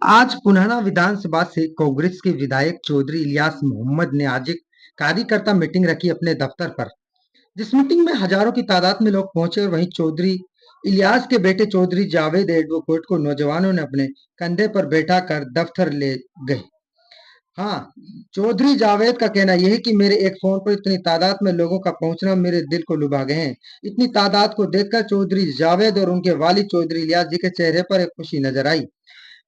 आज पुनः विधानसभा से कांग्रेस के विधायक चौधरी इलियास मोहम्मद ने आज एक कार्यकर्ता मीटिंग रखी अपने दफ्तर पर। जिस मीटिंग में हजारों की तादाद में लोग पहुंचे और वहीं चौधरी इलियास के बेटे चौधरी जावेद एडवोकेट को नौजवानों ने अपने कंधे पर बैठा कर दफ्तर ले गए। हाँ, चौधरी जावेद का कहना यह है कि मेरे एक फोन पर इतनी तादाद में लोगों का पहुंचना मेरे दिल को लुभा गए हैं। इतनी तादाद को देखकर चौधरी जावेद और उनके वालिद चौधरी इलियास जी के चेहरे पर एक खुशी नजर आई।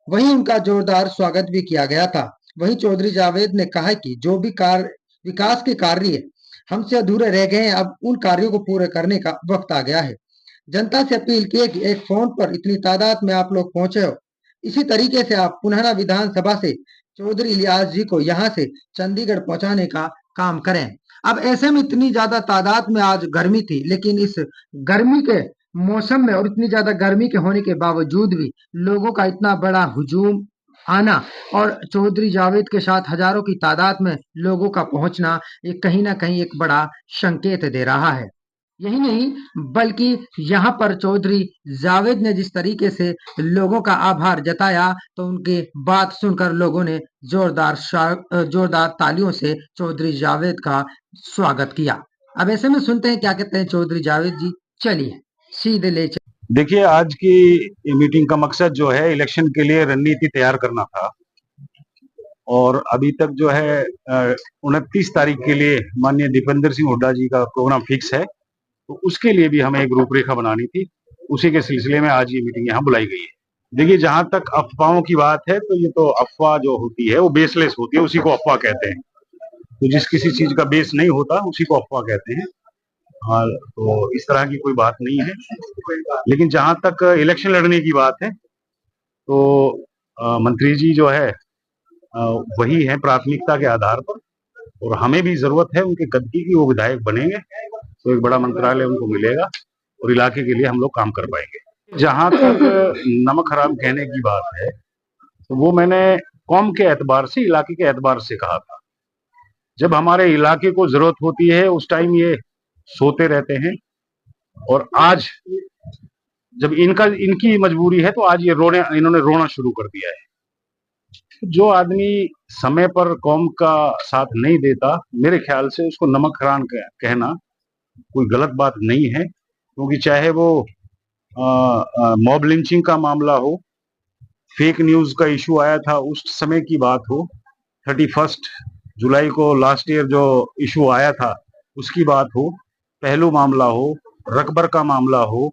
वहीं उनका जोरदार स्वागत भी किया गया था। वहीं चौधरी जावेद ने कहा कि जो भी कार्य विकास के कार्य हमसे अधूरे रह गए हैं, अब उन कार्यों को पूरे करने का वक्त आ गया है। जनता से अपील की है कि एक फोन पर इतनी तादाद में आप लोग पहुंचे हो, इसी तरीके से आप पुनः विधानसभा से चौधरी इलियास जी को यहाँ से चंडीगढ़ पहुंचाने का काम करें। अब ऐसे में इतनी ज्यादा तादाद में आज गर्मी थी, लेकिन इस गर्मी के मौसम में और इतनी ज्यादा गर्मी के होने के बावजूद भी लोगों का इतना बड़ा हुजूम आना और चौधरी जावेद के साथ हजारों की तादाद में लोगों का पहुंचना, ये कहीं ना कहीं एक बड़ा संकेत दे रहा है। यही नहीं, बल्कि यहाँ पर चौधरी जावेद ने जिस तरीके से लोगों का आभार जताया, तो उनकी बात सुनकर लोगों ने जोरदार तालियों से चौधरी जावेद का स्वागत किया। अब ऐसे में सुनते हैं क्या कहते हैं चौधरी जावेद जी। चलिए सीधे ले देखिए, आज की मीटिंग का मकसद जो है इलेक्शन के लिए रणनीति तैयार करना था और अभी तक जो है 29 तारीख के लिए माननीय दीपेंद्र सिंह हुड्डा जी का प्रोग्राम फिक्स है, तो उसके लिए भी हमें एक रूपरेखा बनानी थी। उसी के सिलसिले में आज ये मीटिंग यहाँ बुलाई गई है। देखिए, जहां तक अफवाहों की बात है तो ये तो अफवाह जो होती है वो बेसलेस होती है, उसी को अफवाह कहते हैं। तो जिस किसी चीज का बेस नहीं होता उसी को अफवाह कहते हैं। हाँ, तो इस तरह की कोई बात नहीं है। लेकिन जहां तक इलेक्शन लड़ने की बात है तो मंत्री जी जो है वही है प्राथमिकता के आधार पर, और हमें भी जरूरत है उनके कदकी की। वो विधायक बनेंगे तो एक बड़ा मंत्रालय उनको मिलेगा और इलाके के लिए हम लोग काम कर पाएंगे। जहां तक नमक हराम कहने की बात है तो वो मैंने कौम के एतबार से, इलाके के एतबार से कहा था। जब हमारे इलाके को जरूरत होती है उस टाइम ये सोते रहते हैं, और आज जब इनकी मजबूरी है तो आज ये इन्होंने रोना शुरू कर दिया है। जो आदमी समय पर कौम का साथ नहीं देता, मेरे ख्याल से उसको नमक हराम कहना कोई गलत बात नहीं है, क्योंकि चाहे वो मॉब लिंचिंग का मामला हो, फेक न्यूज का इशू आया था उस समय की बात हो, 31 जुलाई को लास्ट ईयर जो इशू आया था उसकी बात हो, पहलू मामला हो, रकबर का मामला हो,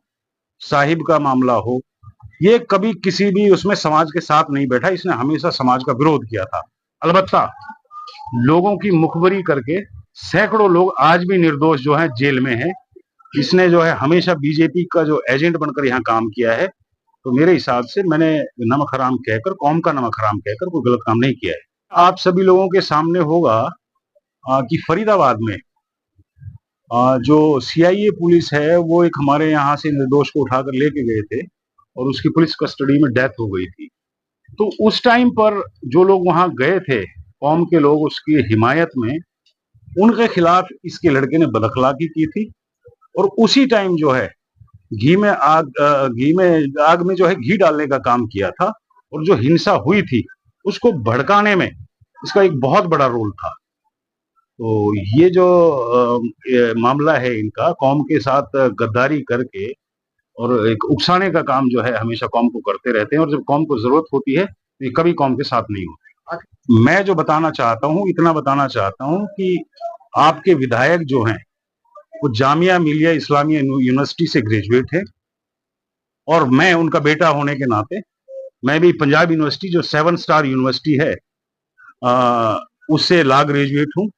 साहिब का मामला हो, ये कभी किसी भी उसमें समाज के साथ नहीं बैठा। इसने हमेशा समाज का विरोध किया था। अलबत्ता लोगों की मुखबरी करके सैकड़ों लोग आज भी निर्दोष जो हैं जेल में हैं। इसने जो है हमेशा बीजेपी का जो एजेंट बनकर यहाँ काम किया है। तो मेरे हिसाब से मैंने नमक हराम कहकर, कौम का नमक हराम कहकर कोई गलत काम नहीं किया है। आप सभी लोगों के सामने होगा कि फरीदाबाद में जो सीआईए पुलिस है वो एक हमारे यहाँ से निर्दोष को उठाकर लेके गए थे और उसकी पुलिस कस्टडी में डेथ हो गई थी। तो उस टाइम पर जो लोग वहां गए थे, कौम के लोग, उसकी हिमायत में, उनके खिलाफ इसके लड़के ने बदअखलाकी की थी। और उसी टाइम जो है घी में आग में जो है घी डालने का काम किया था, और जो हिंसा हुई थी उसको भड़काने में इसका एक बहुत बड़ा रोल था। तो ये जो मामला है इनका, कौम के साथ गद्दारी करके और एक उकसाने का काम जो है हमेशा कौम को करते रहते हैं, और जब कौम को जरूरत होती है तो ये कभी कौम के साथ नहीं होते। मैं जो बताना चाहता हूँ, इतना बताना चाहता हूँ कि आपके विधायक जो हैं वो जामिया मिलिया इस्लामिया यूनिवर्सिटी से ग्रेजुएट है, और मैं उनका बेटा होने के नाते मैं भी पंजाब यूनिवर्सिटी जो 7 स्टार यूनिवर्सिटी है उससे लॉ ग्रेजुएट हूँ।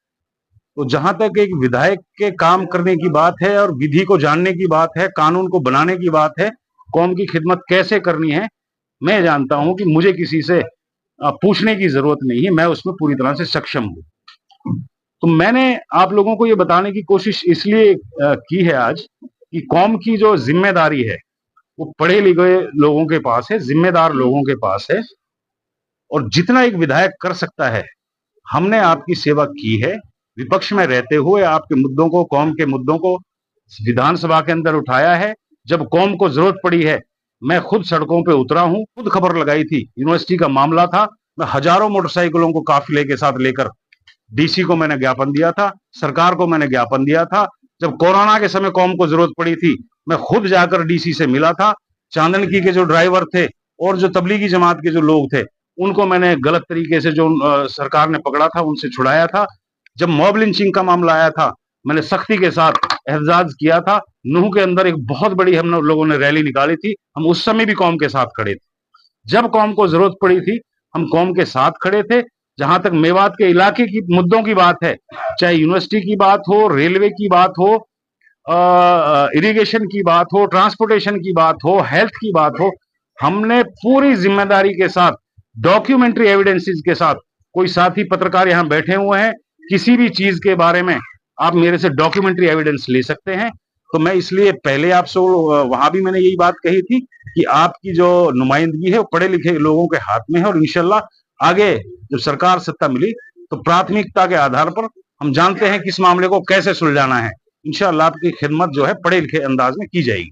तो जहां तक एक विधायक के काम करने की बात है और विधि को जानने की बात है, कानून को बनाने की बात है, कौम की खिदमत कैसे करनी है, मैं जानता हूं कि मुझे किसी से पूछने की जरूरत नहीं है, मैं उसमें पूरी तरह से सक्षम हूं। तो मैंने आप लोगों को ये बताने की कोशिश इसलिए की है आज कि कौम की जो जिम्मेदारी है वो पढ़े लिखे लोगों के पास है, जिम्मेदार लोगों के पास है, और जितना एक विधायक कर सकता है हमने आपकी सेवा की है। विपक्ष में रहते हुए आपके मुद्दों को, कौम के मुद्दों को विधानसभा के अंदर उठाया है। जब कौम को जरूरत पड़ी है मैं खुद सड़कों पे उतरा हूं, खुद खबर लगाई थी। यूनिवर्सिटी का मामला था, मैं हजारों मोटरसाइकिलों को काफिले के साथ लेकर डीसी को मैंने ज्ञापन दिया था, सरकार को मैंने ज्ञापन दिया था। जब कोरोना के समय कौम को जरूरत पड़ी थी, मैं खुद जाकर डीसी से मिला था। चांदनकी के जो ड्राइवर थे और जो तबलीगी जमात के जो लोग थे, उनको मैंने गलत तरीके से जो सरकार ने पकड़ा था, उनसे छुड़ाया था। जब मॉब लिंचिंग का मामला आया था, मैंने सख्ती के साथ एहतजाज किया था। नूह के अंदर एक बहुत बड़ी हम लोगों ने रैली निकाली थी, हम उस समय भी कौम के साथ खड़े थे। जब कौम को जरूरत पड़ी थी, हम कौम के साथ खड़े थे। जहां तक मेवात के इलाके की मुद्दों की बात है, चाहे यूनिवर्सिटी की बात हो, रेलवे की बात हो, इरिगेशन की बात हो, ट्रांसपोर्टेशन की बात हो, हेल्थ की बात हो, हमने पूरी जिम्मेदारी के साथ, डॉक्यूमेंट्री एविडेंसेस के साथ, कोई साथी पत्रकार यहां बैठे हुए हैं, किसी भी चीज के बारे में आप मेरे से डॉक्यूमेंट्री एविडेंस ले सकते हैं। तो मैं इसलिए पहले आपसे वहां भी मैंने यही बात कही थी कि आपकी जो नुमाइंदगी है वो पढ़े लिखे लोगों के हाथ में है, और इंशाल्लाह आगे जब सरकार सत्ता मिली तो प्राथमिकता के आधार पर हम जानते हैं किस मामले को कैसे सुलझाना है। इंशाल्लाह आपकी खिदमत जो है पढ़े लिखे अंदाज में की जाएगी।